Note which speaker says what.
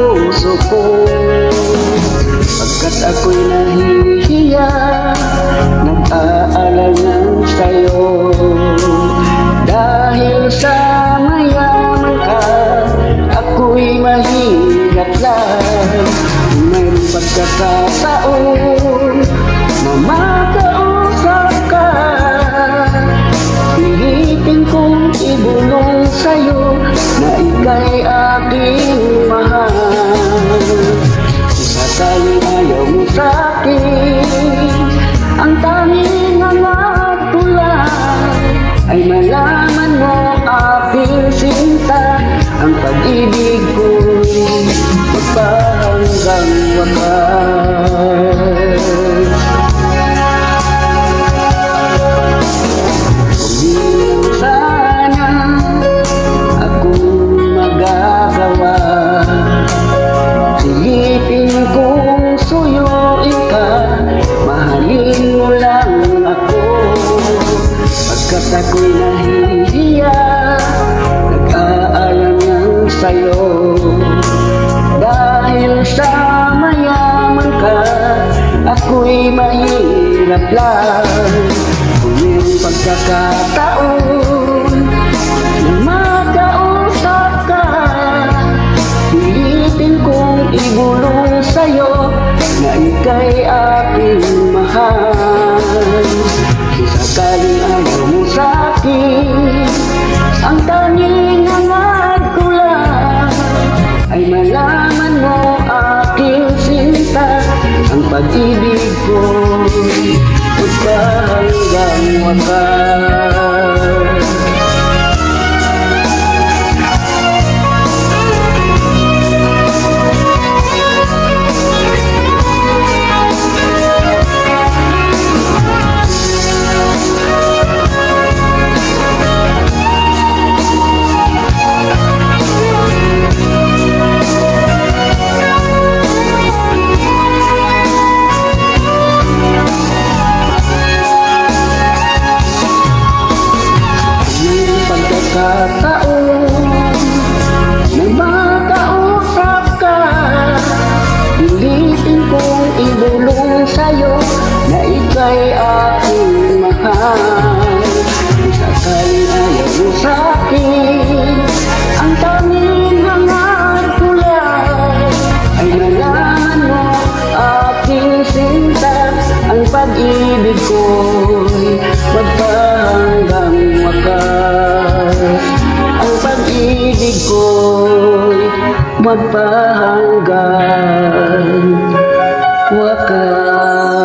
Speaker 1: puso ko. Pagkat ako'y nahihiya, nag-aalangan sa'yo. Dahil sa mayaman ka, ako'y mahirap lang. Mayroong pagkakataon na makausap ka, pilitin kong ibulong sa'yo na ika'y aking mahal. Sakaling ayaw mo sa'kin, ang tanging hangat ko lang ay malaman mo aking sinta, ang pag-ibig ko'y magpahanggang wakas. Kung sana akong magagawa, silipin kong suyuin ka, mahalin mo lang ako. Pagkat ako'y nahihiya, nag-aalangan sa'yo. Dahil sa mayaman ka, ako'y mahirap lang. Kung mayroong pagkakataon na makausap ka, pilitin kong ibulong sa'yo na ika'y aking mahal. Sakaling ayaw mo sa'kin, ang tanging hangad ko lang ay malaman mo aking sinta, ang pag-ibig ko'y magpahanggang wakas. Pagkakataon na makausap ka, pilitin kong ibulong sa'yo na ika'y aking mahal. Sakaling ayaw mo sa'kin, ang tanging hangad ko lang ay malaman mo aking sinta, ang pag-ibig ko'y magpahanggang wakas. Ang pag-ibig ko'y magpahanggang wakas.